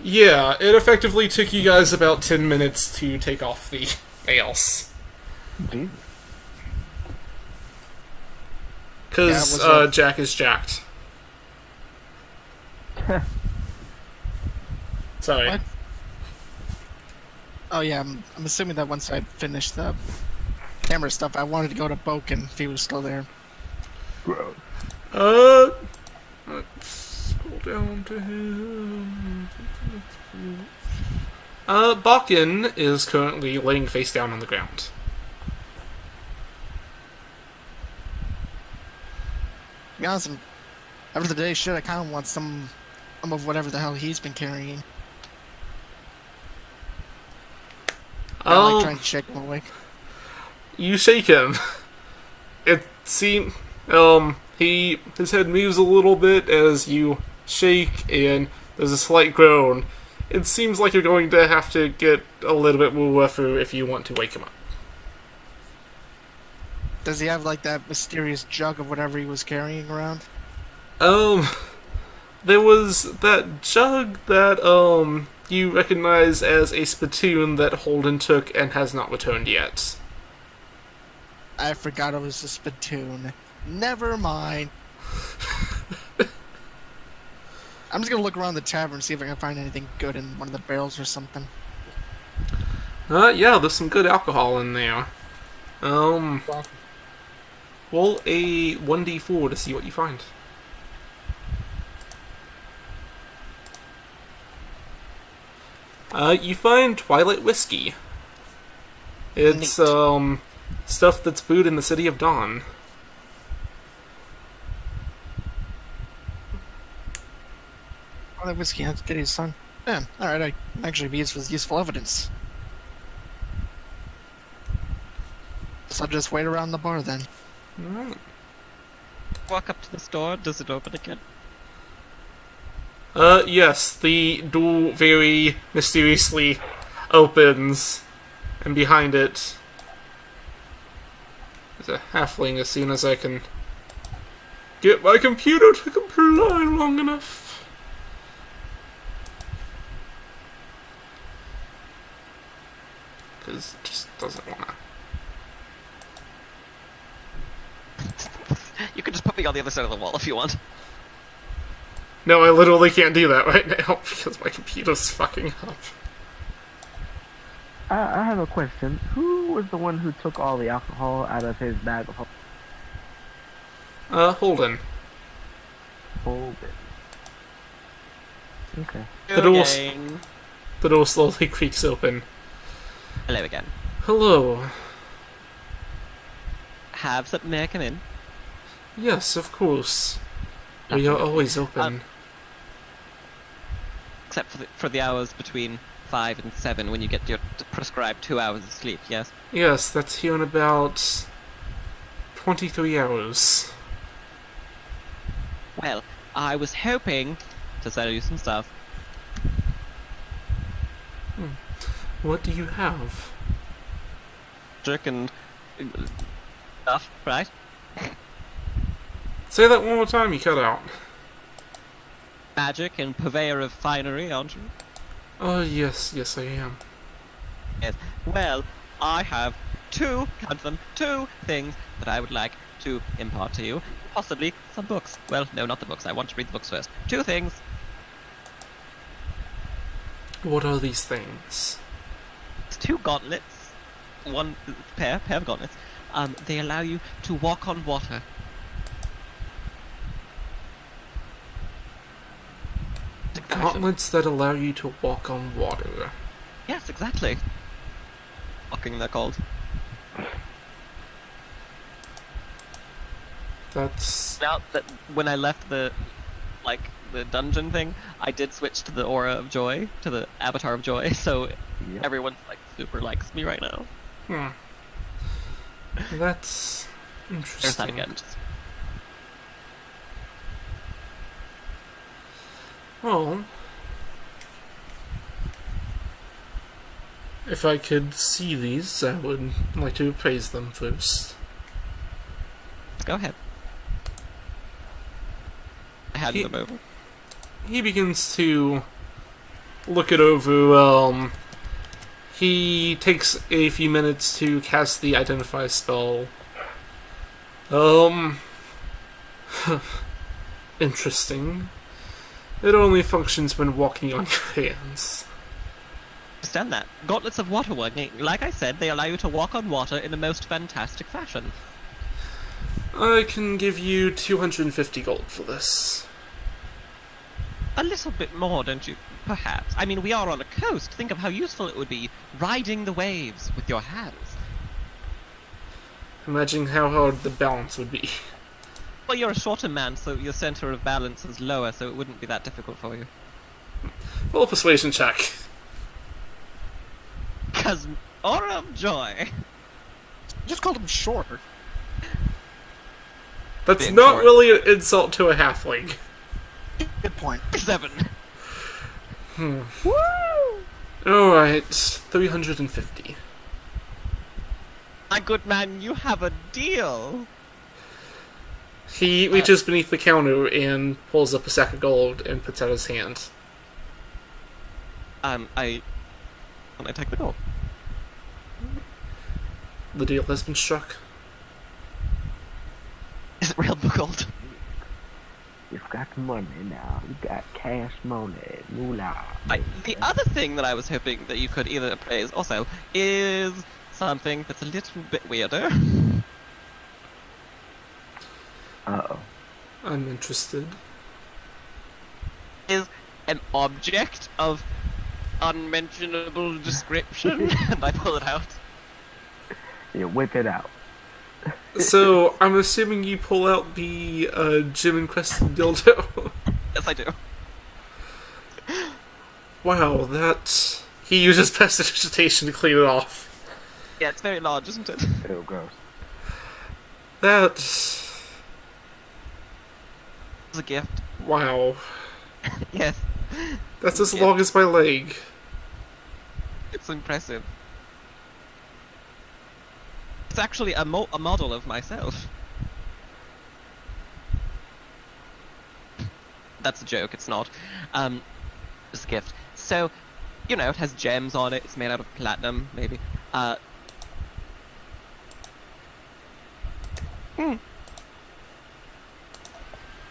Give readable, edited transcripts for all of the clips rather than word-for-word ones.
Yeah, it effectively took you guys about 10 minutes to take off the nails. Jesus. Yeah, Because was it? Jack is jacked. Sorry. What? Oh yeah, I'm assuming that once I finished the camera stuff, I wanted to go to Boken if he was still there. Gross. Uh, let's scroll down to him. Bakken is currently laying face down on the ground. To be honest, after the day's shit, I kind of want some of whatever the hell he's been carrying. I like trying to shake him awake. You shake him. It seems, his head moves a little bit as you shake, and there's a slight groan. It seems like you're going to have to get a little bit more rougher if you want to wake him up. Does he have like that mysterious jug of whatever he was carrying around? There was that jug that, you recognize as a spittoon that Holden took and has not returned yet. I forgot it was a spittoon. Never mind. I'm just gonna look around the tavern, see if I can find anything good in one of the barrels or something. Yeah, there's some good alcohol in there. Roll a 1d4 to see what you find. You find Twilight Whiskey. It's, Neat. stuff that's brewed in the City of Dawn. Oh, that whiskey, that's Diddy's son. Yeah, alright, I can actually be used with useful evidence. So I'll just wait around the bar then. Alright. Walk up to the store. Does it open again? Yes, the door very mysteriously opens, and behind it is a halfling as soon as I can get my computer to comply long enough. Because it just doesn't wanna. You can just put me on the other side of the wall if you want. No, I literally can't do that right now because my computer's fucking up. I have a question. Who was the one who took all the alcohol out of his bag of Holden. hold it? Okay. The door's- Again. The door slowly creaks open. Hello again. Hello. Have something there come in. Yes, of course. We are always open. Except for the hours between 5 and 7 when you get your prescribed 2 hours of sleep, yes? Yes, that's here in about 23 hours. Well, I was hoping to sell you some stuff. What do you have? Jerk and stuff, right? Say that one more time, you cut out. Magic and purveyor of finery, aren't you? Oh, yes, I am. Yes. Well, I have count them, two things that I would like to impart to you. Possibly some books. Well, no, not the books. I want to read the books first. Two things. What are these things? It's two gauntlets. One pair of gauntlets. They allow you to walk on water. Gauntlets that allow you to walk on water. Yes, exactly. Walking, they're called. That's... Now that when I left the dungeon thing, I did switch to the aura of joy, to the avatar of joy. So Yep. everyone super likes me right now. That's There's that interesting. again. Well, if I could see these, I would like to appraise them first. Go ahead. I hand He- them over. He begins to look it over. He takes a few minutes to cast the Identify spell. Interesting. It only functions when walking on your hands. Understand that. Gauntlets of water working, like I said, they allow you to walk on water in the most fantastic fashion. I can give you 250 gold for this. A little bit more, don't you? Perhaps. I mean, we are on a coast. Think of how useful it would be riding the waves with your hands. Imagine how hard the balance would be. Well, you're a shorter man, so your center of balance is lower, so it wouldn't be that difficult for you. Roll a persuasion check. Cause aura of joy. You just called him shorter. That's Being not short. really an insult to a halfling. Good point. 7. Alright, 350. My good man, you have a deal. He reaches beneath the counter and pulls up a sack of gold and puts out his hand. Can I take the gold? The deal has been struck. Is it real gold? You've got money now. You got cash money. Moolah. The other thing that I was hoping that you could either appraise or sell is something that's a little bit weirder. Uh-oh. I'm interested. Is an object of unmentionable description, and I pull it out. You whip it out. So, I'm assuming you pull out the gem-encrusted dildo. Yes, I do. Wow, that... He uses prestidigitation to clean it off. Yeah, it's very large, isn't it? Ew, gross. That... It's a gift. Wow. Yes, That's as Yeah. long as my leg. it's impressive. It's actually a model of myself. That's a joke, it's not. It's a gift. So, you know, it has gems on it, it's made out of platinum, maybe.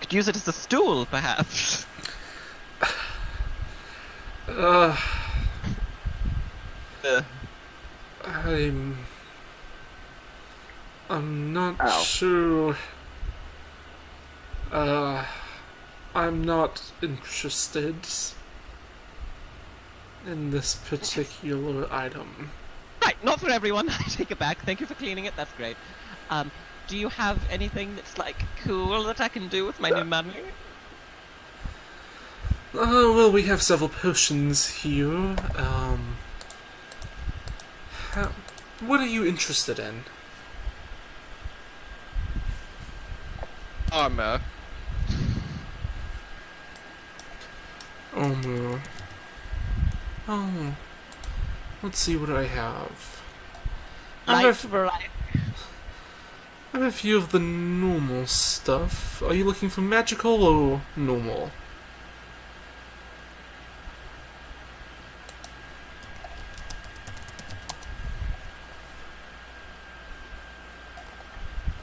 Could use it as a stool, perhaps. Uh, Uh, I'm not Ow. sure. I'm not interested in this particular item. Right, not for everyone. I take it back. Thank you for cleaning it. That's great. Do you have anything that's like cool that I can do with my new money? Well, we have several potions here. What are you interested in? Armor. Armor. Oh. Let's see what I have. I Light have, variety. I have a few of the normal stuff. Are you looking for magical or normal?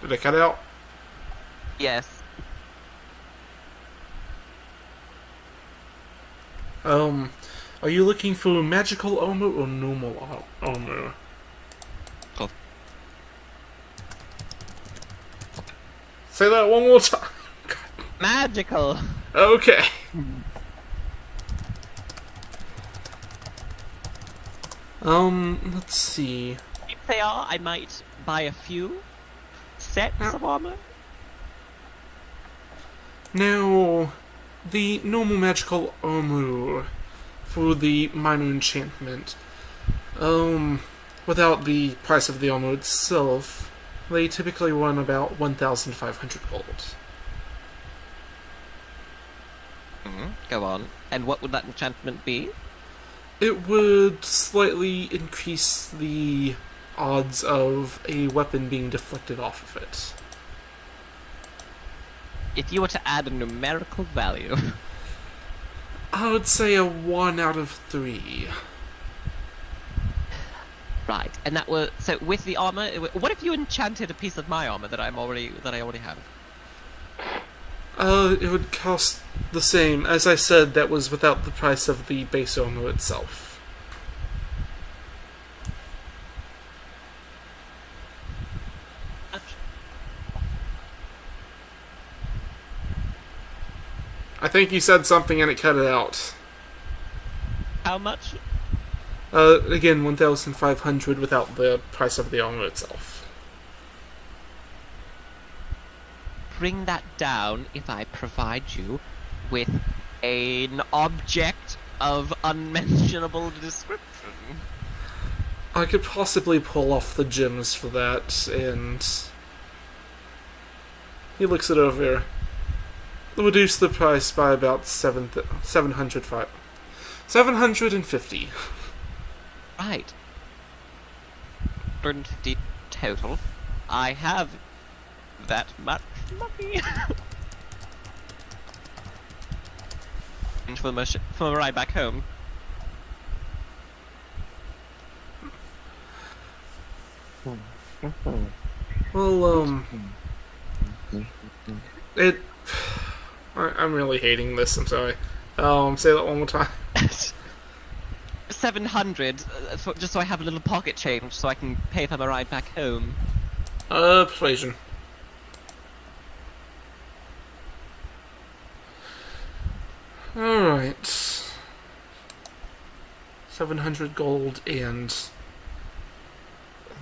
Did I cut out? Yes. Are you looking for magical armor or normal armor? Cool. Say that one more time. Magical. Okay. Let's see. If they are, I might buy a few sets of armor. Now, the normal magical armor for the minor enchantment, without the price of the armor itself, they typically run about 1,500 gold. Go on. And what would that enchantment be? It would slightly increase the odds of a weapon being deflected off of it. If you were to add a numerical value. I would say a 1 out of 3. Right, and that was so with the armor. What if you enchanted a piece of my armor that I already have? It would cost the same. As I said, that was without the price of the base armor itself. I think you said something and it cut it out. How much? Again, 1,500 without the price of the armor itself. Bring that down if I provide you with an object of unmentionable description. I could possibly pull off the gems for that, and he looks it over. Reduce the price by about 750. Right. 150 total. I have that much money. And for a ride back home. Well, I'm really hating this, I'm sorry. Say that one more time. 700, just so I have a little pocket change so I can pay for my ride back home. Persuasion. Alright. 700 gold and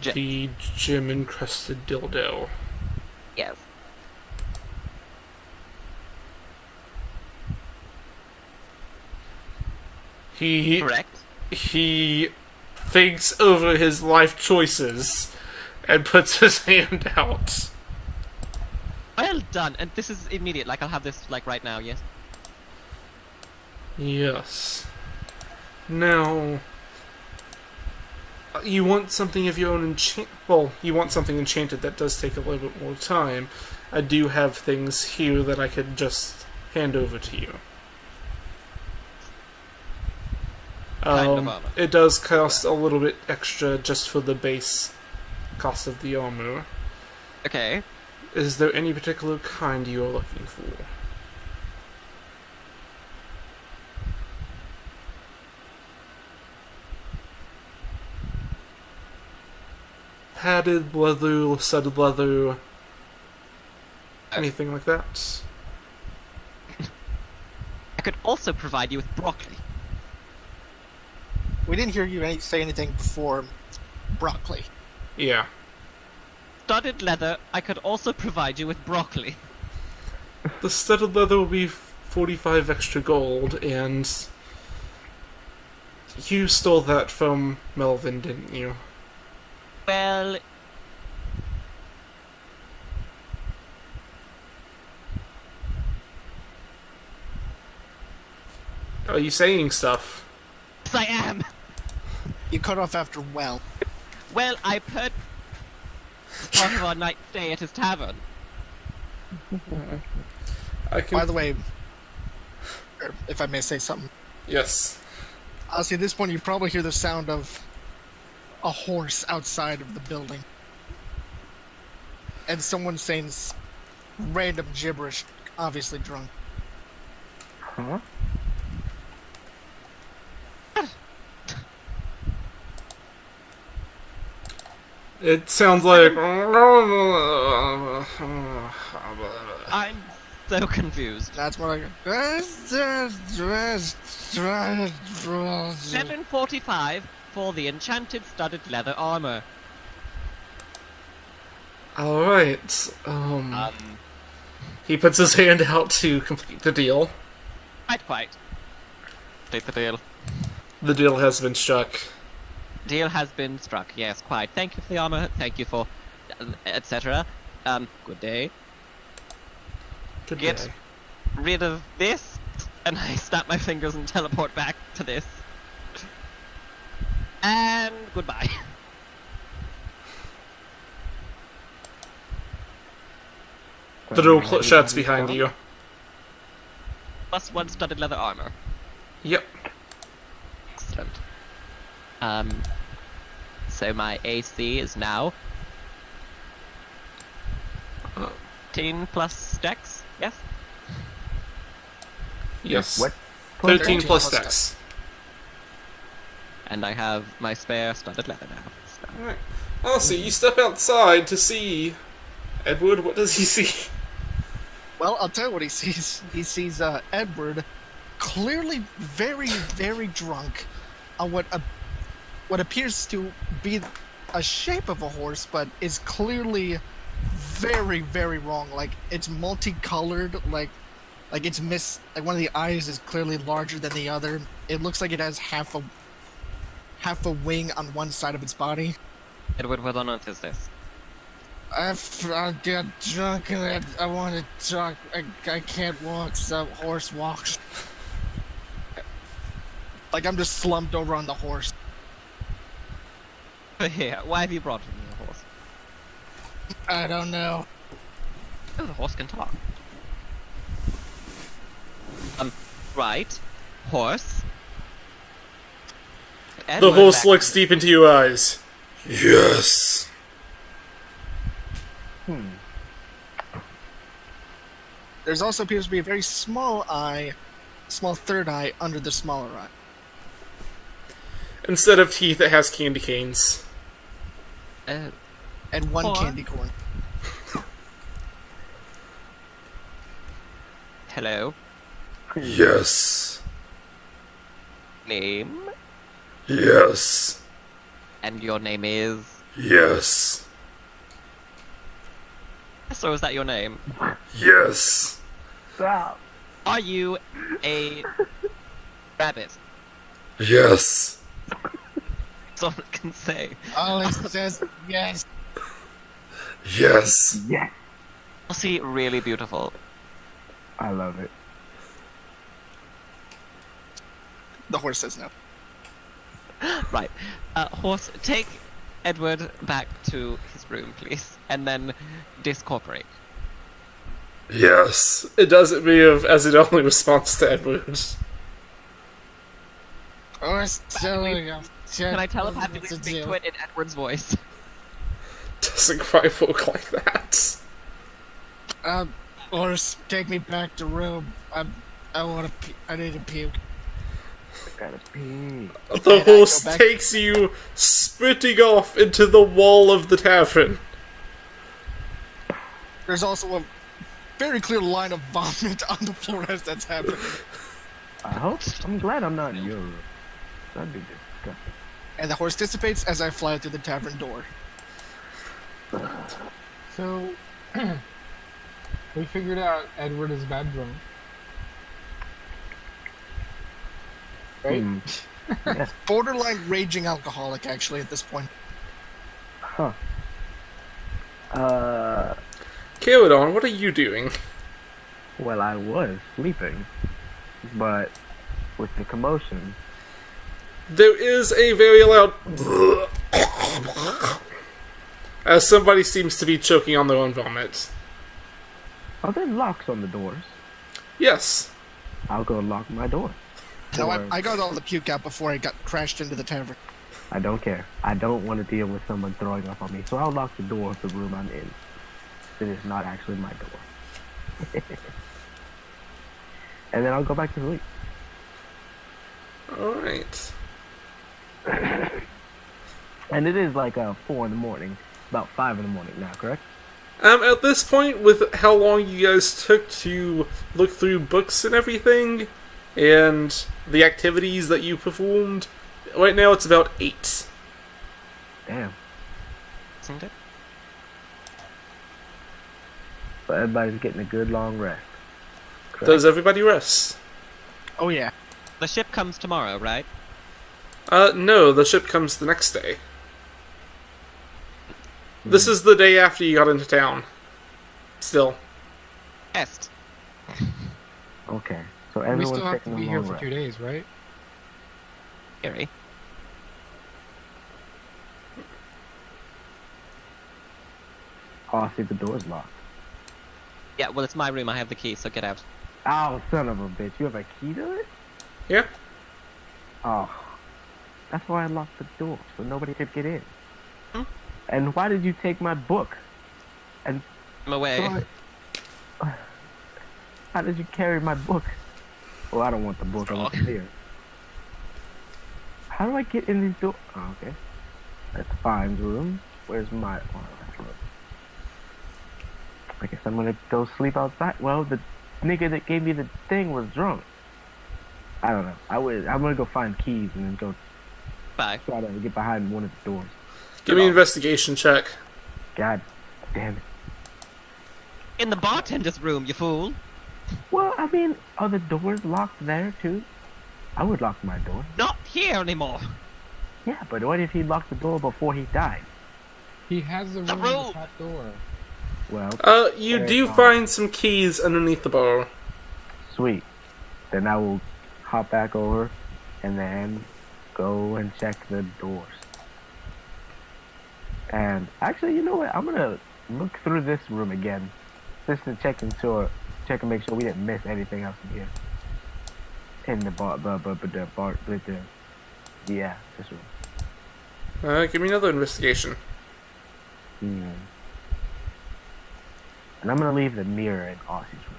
the gem-encrusted dildo. Yes. Correct. He thinks over his life choices and puts his hand out. Well done, and this is immediate, like I'll have this like right now, yes? Yes. Now, you want something of your own you want something enchanted that does take a little bit more time. I do have things here that I could just hand over to you. Kind of armor. It does cost a little bit extra just for the base cost of the armor. Okay. Is there any particular kind you are looking for? Padded leather, studded leather, anything like that? I could also provide you with broccoli. We didn't hear you say anything before broccoli. Yeah. Studded leather, I could also provide you with broccoli. The studded leather will be 45 extra gold, and you stole that from Melvin, didn't you? Well... Are you saying stuff? Yes, I am! You cut off after well. Well, I put part of our night stay at his tavern. I can... By the way, if I may say something, Yes. honestly, at this point you probably hear the sound of a horse outside of the building. And someone saying random gibberish, obviously drunk. Huh? It sounds like... I'm so confused. That's what I got. 745 for the enchanted studded leather armor. Alright, he puts his hand out to complete the deal. Quite. Take the deal. The deal has been struck. Deal has been struck, yes, quite. Thank you for the armor, thank you for... etc. Good day. Good Get day. rid of this, and I snap my fingers and teleport back to this. And goodbye. The door shuts behind you. +1 studded leather armor. Yep. Excellent. So my AC is now 13 plus dex, yes? Yes. What? 13 plus plus dex. And I have my spare studded leather now. So. Alright. Also, you step outside to see Edward. What does he see? Well, I'll tell you what he sees. He sees Edward clearly very, very drunk on what appears to be a shape of a horse, but is clearly very, very wrong. Like, it's multicolored, like it's like one of the eyes is clearly larger than the other. It looks like it has half a wing on one side of its body. Edward, what on earth is this? I got drunk and I want to talk. I can't walk, so horse walks. Like I'm just slumped over on the horse. Here, why have you brought me a horse? I don't know. Oh, the horse can talk. Right. Horse. The Edward horse back- looks deep into your eyes. Yes. There's also appears to be a very small third eye under the smaller eye. Instead of teeth, it has candy canes. And one Or- candy corn. Hello. Yes. Name. Yes. And your name is... Yes. So is that your name? Yes. Stop. Are you a rabbit? Yes. That's all I can say. All it says yes. Yes. Yes. See, really beautiful. I love it. The horse says no. Right. Horse, take Edward back to his room, please. And then discorporate. Yes. It doesn't move as it only responds to Edward's. Horse telling you. Can I telepathically speak to it in Edward's voice? Doesn't quite look like that. Horse, take me back to room. I need to puke. I gotta pee. The Can I horse go back? takes you sprinting off into the wall of the tavern. There's also a very clear line of vomit on the floor as that's happening. I hope. I'm glad I'm not in your room. That'd be disgusting. And the horse dissipates as I fly through the tavern door. So, we figured out Edward is bad drunk. Right? Yes. Borderline raging alcoholic, actually, at this point. Huh. Caledon, what are you doing? Well, I was sleeping, but with the commotion, There is a very loud as somebody seems to be choking on their own vomit. are there locks on the doors? Yes. I'll go lock my door. No, Or- I got all the puke out before I got crashed into the tavern. I don't care. I don't want to deal with someone throwing up on me, so I'll lock the door of the room I'm in. It is not actually my door. And then I'll go back to sleep. Alright. And it is like 4 in the morning, about 5 in the morning now, correct? At this point, with how long you guys took to look through books and everything, and the activities that you performed, right now it's about 8. Damn. Isn't it? So everybody's getting a good long rest. Correct? Does everybody rest? Oh, yeah. The ship comes tomorrow, right? No, the ship comes the next day. This is the day after you got into town. Still. Est. Okay. So We everyone's still have to taking be a here long for rest. 2 days, right? Scary. Oh, I see the door's locked. Yeah, well, it's my room. I have the key, so get out. Oh, son of a bitch. You have a key to it? Yeah? Oh, that's why I locked the door, so nobody could get in. Hmm? And why did you take my book? And I'm away. throw it- How did you carry my book? Well, I don't want the book. I want the beer. How do I get in these doors? Oh, okay. That's Fine's room. Where's my... Oh, that's room. I guess I'm gonna go sleep outside. Well, the nigga that gave me the thing was drunk. I don't know. I'm gonna go find keys and then go Bye. try to get behind one of the doors. Give me an investigation check. God damn it. In the bartender's room, you fool. Well, I mean, are the doors locked there too? I would lock my door. Not here anymore. Yeah, but what if he locked the door before he died? He has the The room with room. the top door. Well, You Very do fine. find some keys underneath the bar. sweet. Then I will hop back over and then go and check the doors. And actually, you know what? I'm gonna look through this room again, just to check and make sure we didn't miss anything else in here. In the yeah, this room. Give me another investigation. Hmm. And I'm gonna leave the mirror in Aussie's room.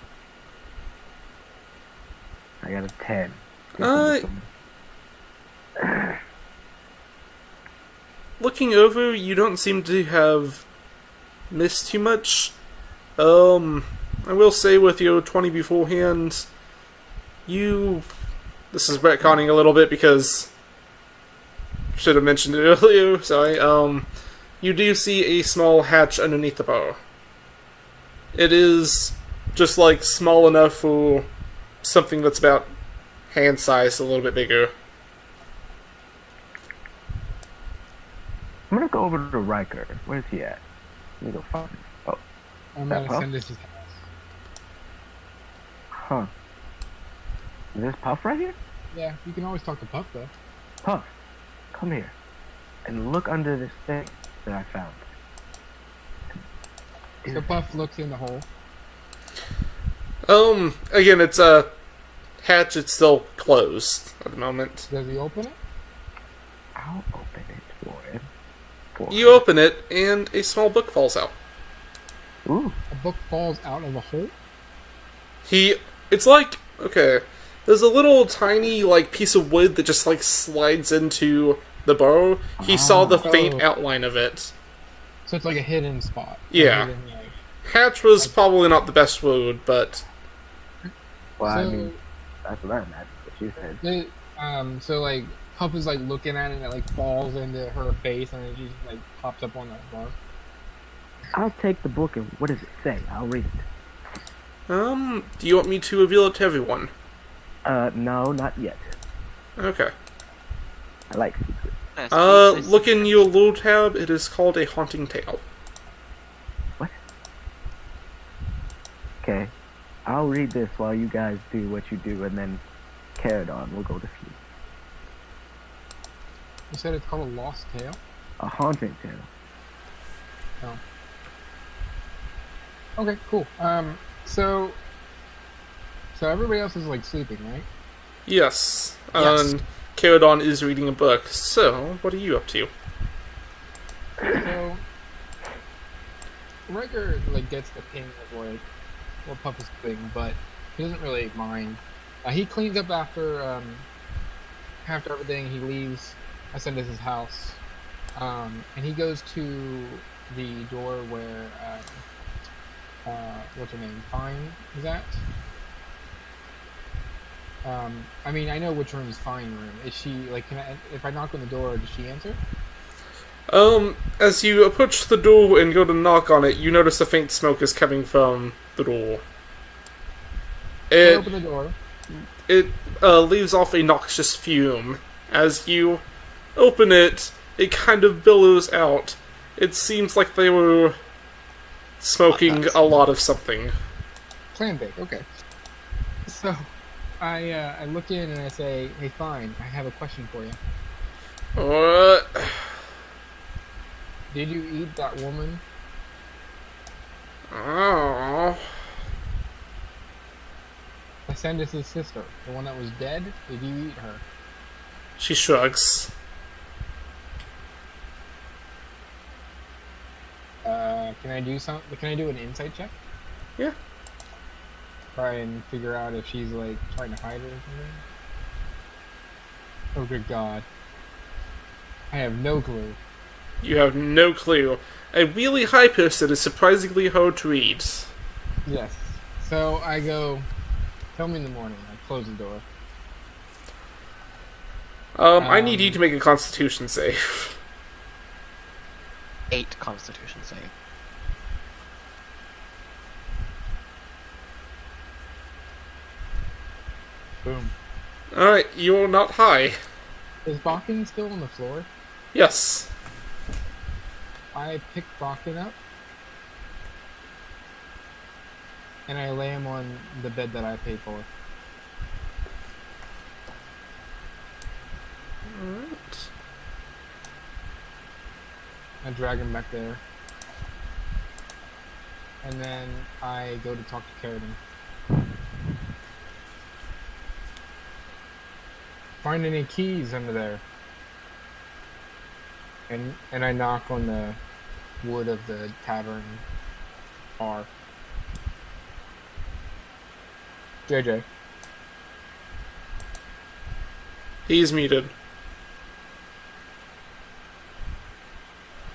I got a 10. Looking over, you don't seem to have missed too much. I will say with your 20 beforehand, this is retconning a little bit because should have mentioned it earlier, sorry. You do see a small hatch underneath the bar. It is just like small enough for something that's about hand size, a little bit bigger. I'm gonna go over to Riker. Where's he at? Let me go find him. Oh, I'm That gonna Puff? send this his house. huh. Is this Puff right here? Yeah, you can always talk to Puff though. Puff, come here. And look under this thing that I found. So Puff looks in the hole. Again, it's a hatch, it's still closed at the moment. Does he open it? I'll open it for him. You open it, and a small book falls out. Ooh. A book falls out of a hole? It's like, okay, there's a little tiny, like, piece of wood that just, like, slides into the burrow. He saw the faint Oh. outline of it. So it's like a hidden spot. Yeah. A hidden, like- Hatch was probably not the best word, but Well, I So- mean, that's what I imagine what you said. So like Puff is like looking at it and it like falls into her face and then she just like pops up on the bar. I'll take the book and what does it say? I'll read it. do you want me to reveal it to everyone? No, not yet. Okay. I like secrets. Look in your lore tab, it is called A Haunting Tale. Okay. I'll read this while you guys do what you do, and then Caradon will go to sleep. You said it's called a lost tale? A haunting tale. Okay, cool. So everybody else is like sleeping, right? Yes. Yes. And Caradon is reading a book, so what are you up to? So Riker like gets the ping of like what Puff is doing, but he doesn't really mind. He cleans up after everything. He leaves Ascendus' house, and he goes to the door where what's her name? Fine is at. I mean, I know which room is Fine room. Is she like? If I knock on the door, does she answer? As you approach the door and go to knock on it, you notice a faint smoke is coming from the door. I It open the door. leaves off a noxious fume. As you open it, it kind of billows out. It seems like they were smoking a lot of something. Clam bake, okay. So, I look in and I say, "Hey, Fine, I have a question for you. What? Did you eat that woman?" Oh. Ascendus' sister, the one that was dead. Did you eat her? She shrugs. Can I do something? Can I do an insight check? Yeah. Try and figure out if she's like trying to hide it or something. Oh good God! I have no clue. You have no clue. A really high person is surprisingly hard to read. Yes. So I go. Tell me in the morning. I close the door. I need you to make a Constitution save. 8 Constitution save. Boom. Alright, you are not high. Is Bakken still on the floor? Yes. I pick Bakken up. And I lay him on the bed that I paid for. Alright. I drag him back there. And then I go to talk to Carradine. Find any keys under there? And I knock on the wood of the tavern bar. JJ. He's muted.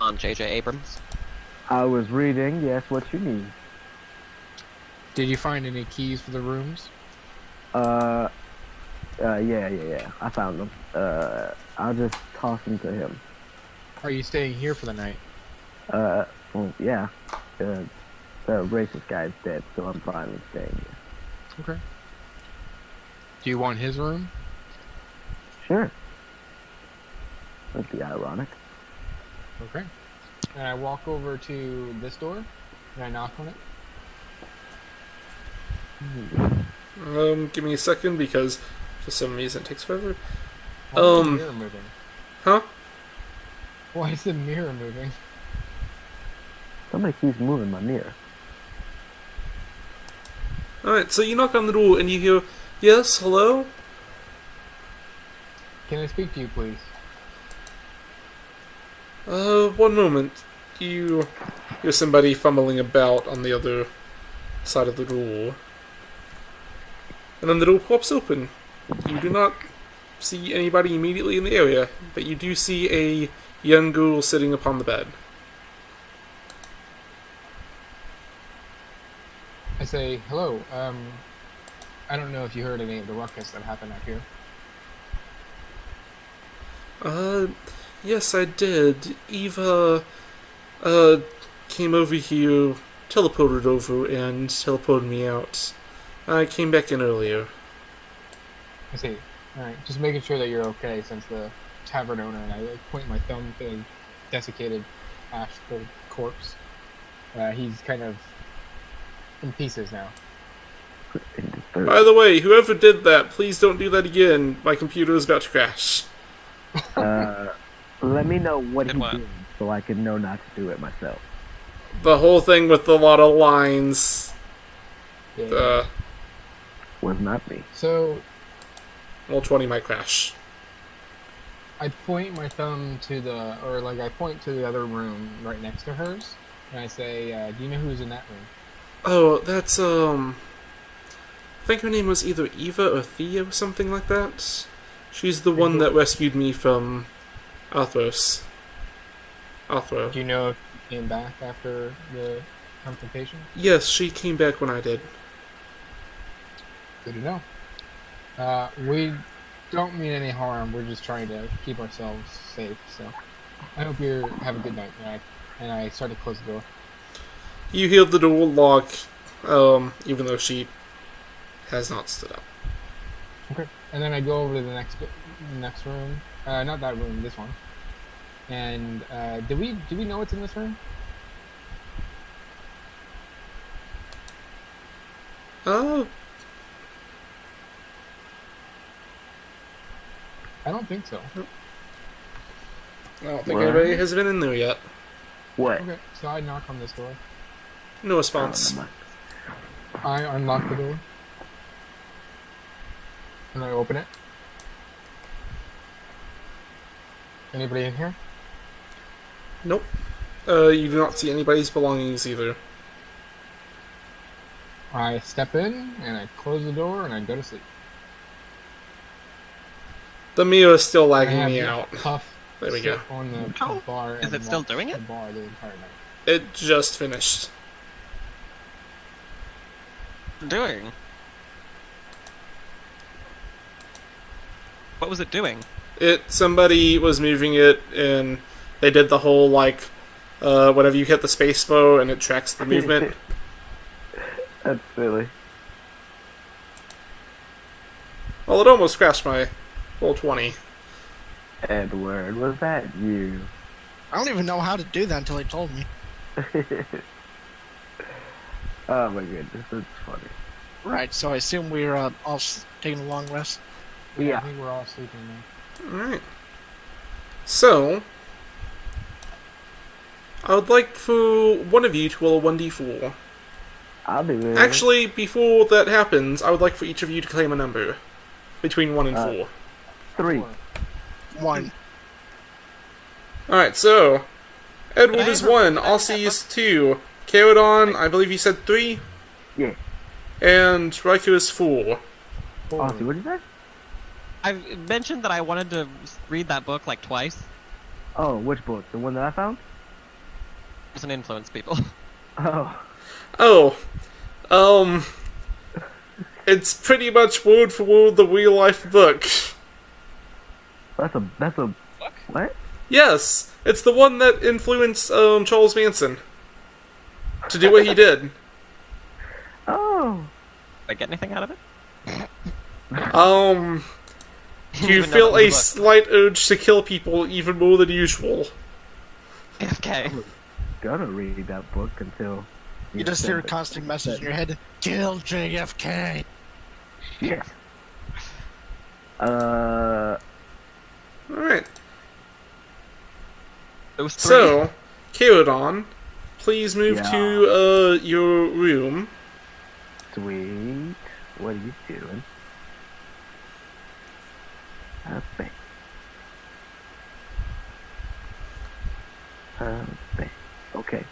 On J.J. Abrams. I was reading. Yes, what you need? Did you find any keys for the rooms? Yeah. I found them. I'll just toss them to him. Are you staying here for the night? Well, yeah. The racist guy's dead, so I'm fine with staying here. Okay. Do you want his room? Sure. That'd be ironic. Okay. And I walk over to this door, and I knock on it. Give me a second because for some reason it takes forever. Why is the mirror moving? Huh? Why is the mirror moving? Somebody keeps moving my mirror. Alright, so you knock on the door and you hear, yes, hello? Can I speak to you, please? One moment. You hear somebody fumbling about on the other side of the door. And then the door pops open. You do not see anybody immediately in the area, but you do see a young girl sitting upon the bed. I say, hello, I don't know if you heard any of the ruckus that happened out here. Yes, I did. Eva, came over here, teleported over, and teleported me out. I came back in earlier. I say, alright, just making sure that you're okay since the tavern owner and I point my thumb to a desiccated, ash-filled corpse. He's kind of in pieces now. By the way, whoever did that, please don't do that again. My computer is about to crash. Let me know what Did he what? did so I can know not to do it myself. The whole thing with a lot of lines. Yeah. Was not me. So, Well, 20 might crash. I point my thumb to I point to the other room right next to hers, and I say, do you know who's in that room? Oh, that's, I think her name was either Eva or Thea or something like that. She's the one that rescued me from Althros. Althro. Do you know if she came back after the confrontation? Yes, she came back when I did. Good to know. We don't mean any harm. We're just trying to keep ourselves safe. So I hope you have a good night. And I start to close the door. You hear the door lock, even though she has not stood up. Okay. And then I go over to the next room. Not that room. This one. And do we know what's in this room? Oh, I don't think so. I don't think What? anybody has been in there yet. What? Okay. So I knock on this door. No response. I unlock the door. And I open it. Anybody in here? Nope. You do not see anybody's belongings either. I step in and I close the door and I go to sleep. The mirror is still I lagging have me just out. Puff There we sit go. on the Oh, bar is and it still watch doing the it? bar the entire night. It just finished. Doing? What was it doing? Somebody was moving it, and they did the whole, like, whenever you hit the space bar and it tracks the movement. That's silly. Well, it almost crashed my full 20. Edward, was that you? I don't even know how to do that until he told me. Oh my goodness, that's funny. Right, so I assume we're all taking a long rest. Yeah. I think we're all sleeping now. Alright. So, I would like for one of you to roll a 1d4. I'll do it. Actually, before that happens, I would like for each of you to claim a number. Between 1 and 4. 3. 1. Alright, so, Edward Can I is have a- 1, can I have Aussie that is 2, Caradon, I believe you said 3, Yeah. and Raikou is 4. Aussie, what'd you say? I've mentioned that I wanted to read that book like twice. Oh, which book? The one that I found? It's an influence, people. Oh. Oh, it's pretty much word for word the real life book. That's a what? Yes, it's the one that influenced Charles Manson to do what he did. Oh. Did I get anything out of it? Do you Even though feel that was a a book. slight urge to kill people even more than usual? Okay. Gonna read that book until You just hear a send it. constant message in your head. Kill JFK. Shit. Alright, It was 3. so, Caradon, please move Yeah. to your room. Sweet. What are you doing? Okay. Okay.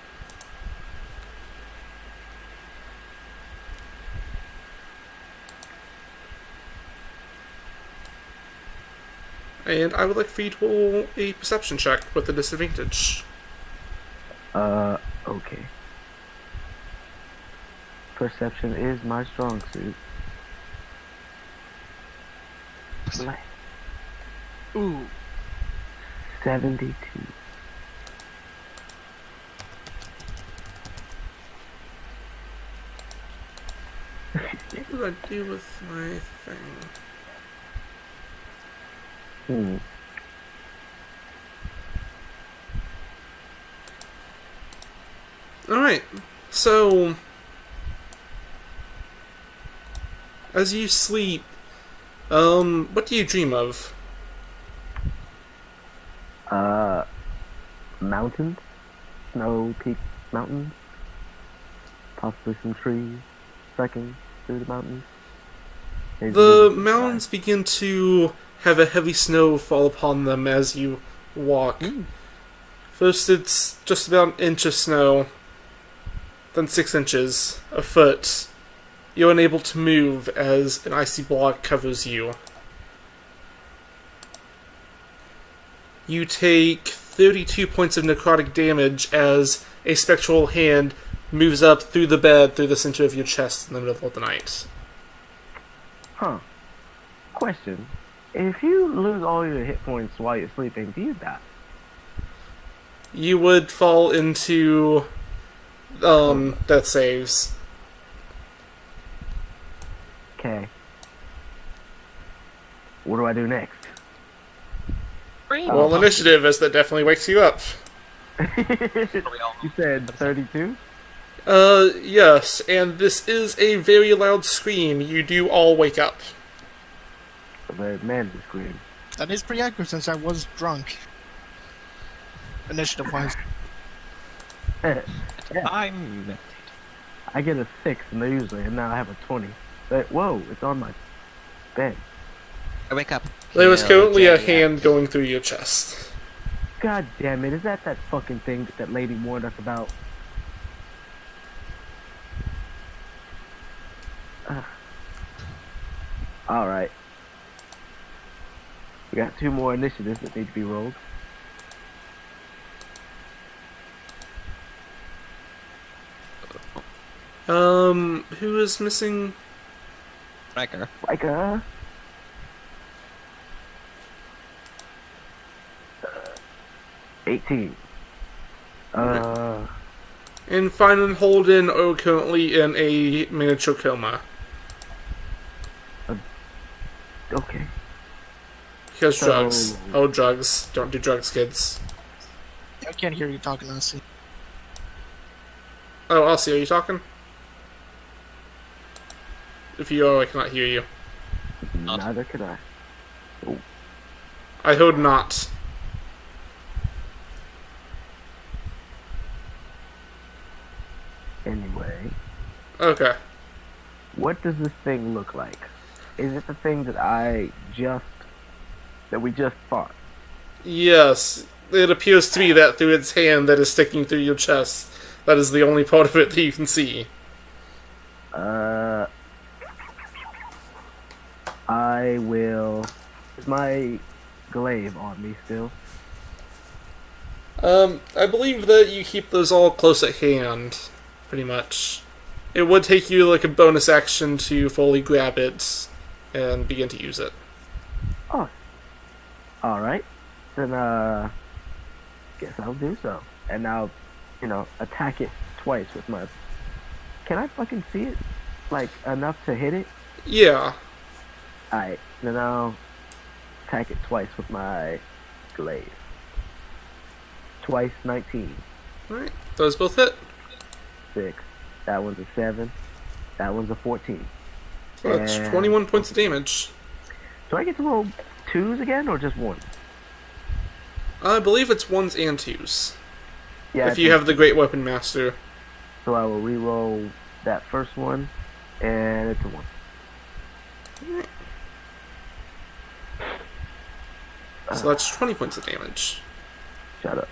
And I would like for you to roll a perception check with a disadvantage. Okay. Perception is my strong suit. Black. Ooh. 72. What did I do with my thing? Hmm. Alright, so as you sleep, what do you dream of? Mountains? Snow peak mountains? Possibly some trees trekking through the mountains? Maybe The some mountains begin to have a heavy snow fall upon them as you walk. First it's just about an inch of snow, then 6 inches, a foot. You're unable to move as an icy block covers you. You take 32 points of necrotic damage as a spectral hand moves up through the bed through the center of your chest in the middle of the night. Huh. Question. If you lose all your hit points while you're sleeping, do you die? You would fall into death saves. Okay. What do I do next? Green. Well, initiative is that definitely wakes you up. You said 32? Yes, and this is a very loud scream. You do all wake up. A very manly scream. That is pretty accurate since I was drunk. Initiative wise. I'm. I get a 6 and they usually, and now I have a 20. But, whoa, it's on my bed. I wake up. There was Kill currently a JFK. hand going through your chest. God damn it! Is that fucking thing that lady warned us about? All right. We got 2 more initiatives that need to be rolled. Who is missing? Riker. Like 18. And Fine and Holden are currently in a miniature coma. Okay. Because So- drugs. Oh, drugs. Don't do drugs, kids. I can't hear you talking, honestly. Oh, Elsie, are you talking? If you are, I cannot hear you. Not. Neither could I. I heard not. Anyway, Okay. what does this thing look like? Is it the thing that we just fought? Yes, it appears to be that through its hand that is sticking through your chest. That is the only part of it that you can see. I will. Is my glaive on me still? I believe that you keep those all close at hand, pretty much. It would take you like a bonus action to fully grab it and begin to use it. Alright. Then, guess I'll do so. And I'll, attack it twice with my. Can I fucking see it? Like, enough to hit it? Yeah. Alright. Then I'll attack it twice with my glaive. Twice 19. Alright, those both hit. 6. That one's a 7. That one's a 14. So that's And- 21 points of damage. Do I get to roll 2s again or just 1? I believe it's 1s and 2s. Yeah. If you have the Great Weapon Master. So I will re-roll that first one, and it's a 1. So that's 20 points of damage. Shut up.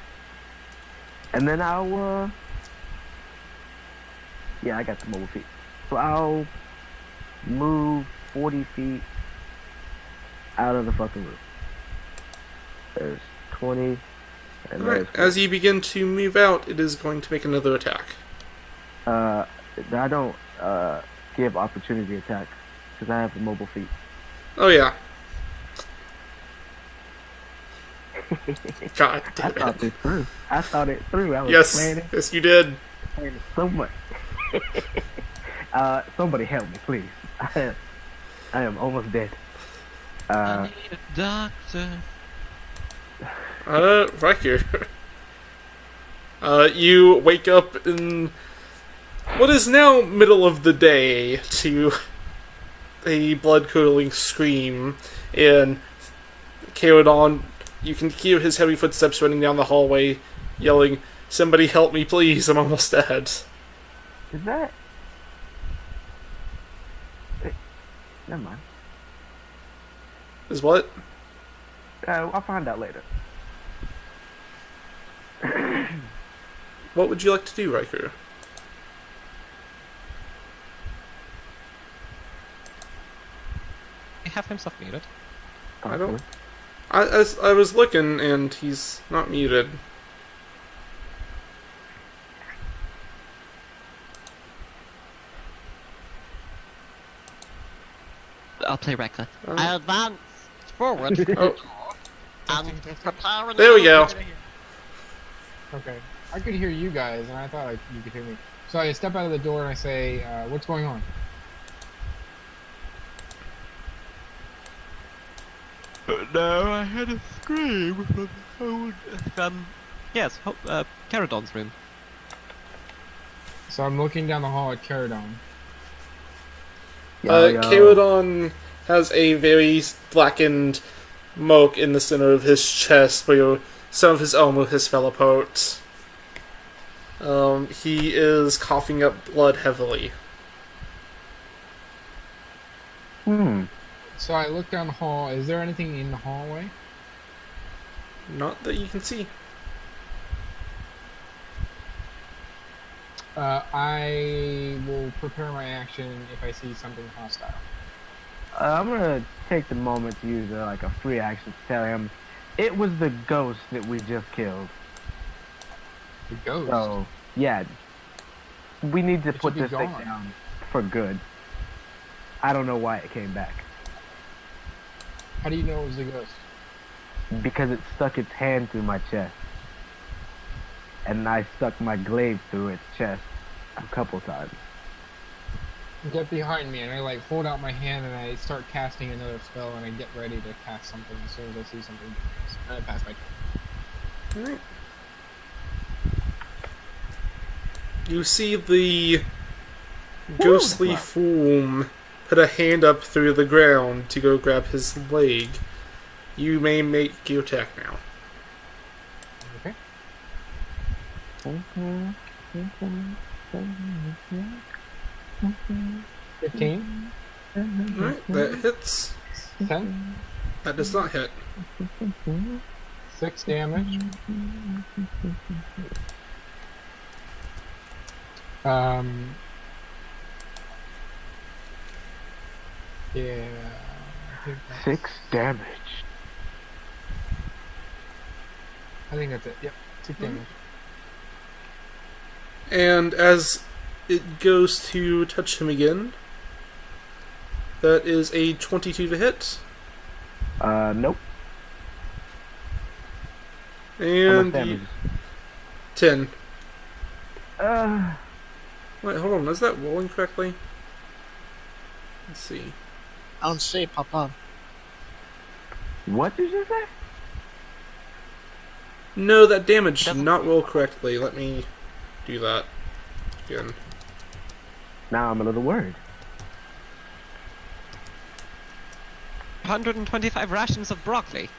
And then I'll, yeah, I got the mobile feet. So I'll move 40 feet out of the fucking room. There's 20, and Alright, there's... as you begin to move out, it is going to make another attack. I don't, give opportunity attacks, because I have the mobile feet. Oh yeah. God I damn thought it. this through. I thought it through. I was Yes, planning yes you did. so much. Somebody help me, please. I am almost dead. I need a doctor. Riker. You wake up in what is now middle of the day to a blood-curdling scream, and Caradon, you can hear his heavy footsteps running down the hallway, yelling, "Somebody help me, please, I'm almost dead." Is that? Never mind. Is what? I'll find out later. What would you like to do, Riker? He have himself muted. I don't... I was looking, and he's not muted. I'll play Rekka. I advance forward Oh, and prepare an there we go. Okay. I could hear you guys, and I thought you could hear me. So I step out of the door and I say, what's going on? No, I heard a scream yes, Caradon's room. So I'm looking down the hall at Caradon. Caradon has a very blackened mark in the center of his chest where some of his armor has fell apart. He is coughing up blood heavily. Hmm. So I look down the hall. Is there anything in the hallway? Not that you can see. I will prepare my action if I see something hostile. I'm gonna take the moment to use like a free action to tell him it was the ghost that we just killed. The ghost. So yeah, we need to It put should be this thing gone. down for good. I don't know why it came back How do you know it was a ghost? because it stuck its hand through my chest, and I stuck my glaive through its chest a couple times. Get behind me, and I like hold out my hand, and I start casting another spell, and I get ready to cast something as soon as I see something. And I pass my turn. Alright. You see the ghostly form put a hand up through the ground to go grab his leg. You may make your attack now. Okay. 15, Alright, that hits. 10, That does not hit. 6 damage. Yeah. I think that's- 6 damage. I think that's it. Yep. 6 damage. And as it goes to touch him again, that is a 22 to hit. Nope. How much And damage? 10. Uh, Wait, hold on. Is that rolling correctly? Let's see. I don't see it pop up. what did you say? No, that damage did Doesn't- not roll correctly. Let me do that again. Now I'm a little worried. 125 rations of broccoli.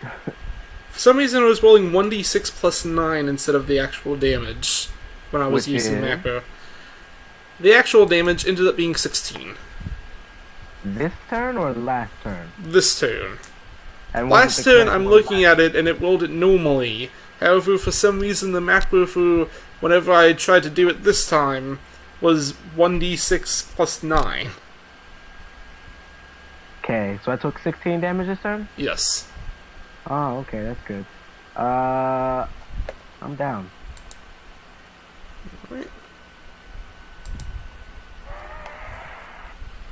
For some reason, I was rolling 1d6 plus 9 instead of the actual damage when I was Which using is? macro. The actual damage ended up being 16 This turn or last turn? this turn. And was it Last the turn, correct I'm one looking last- at it and it rolled it normally. However, for some reason, the macro for whenever I tried to do it this time was 1d6 plus 9. Okay, so I took 16 damage this turn? Yes. Oh, okay, that's good. I'm down. Right.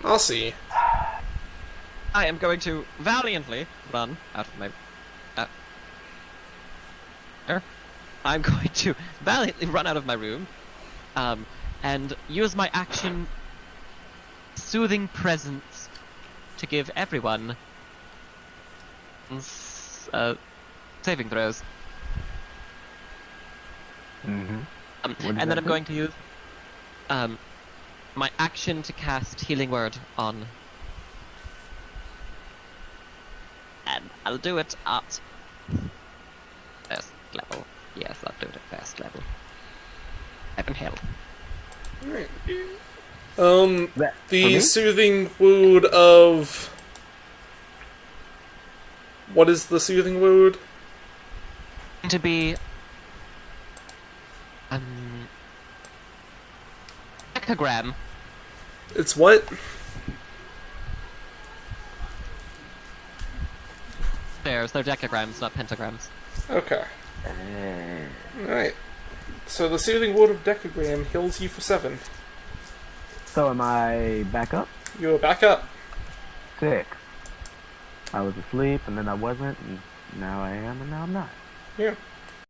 I'll see. I am going to valiantly run out of my. I'm going to valiantly run out of my room, and use my action soothing presence to give everyone saving throws. Mm-hmm. And does then that I'm do? going to use my action to cast Healing Word on. And I'll do it at first level. Yes, I'll do it at first level. Heaven hell. Alright. That, for The me? soothing word of... What is the soothing word? To be decagram. It's what? They're decagrams, not pentagrams. Okay. Alright. So the soothing word of decagram heals you for 7. So am I back up? You're back up. 6. I was asleep, and then I wasn't, and now I am, and now I'm not. Yeah.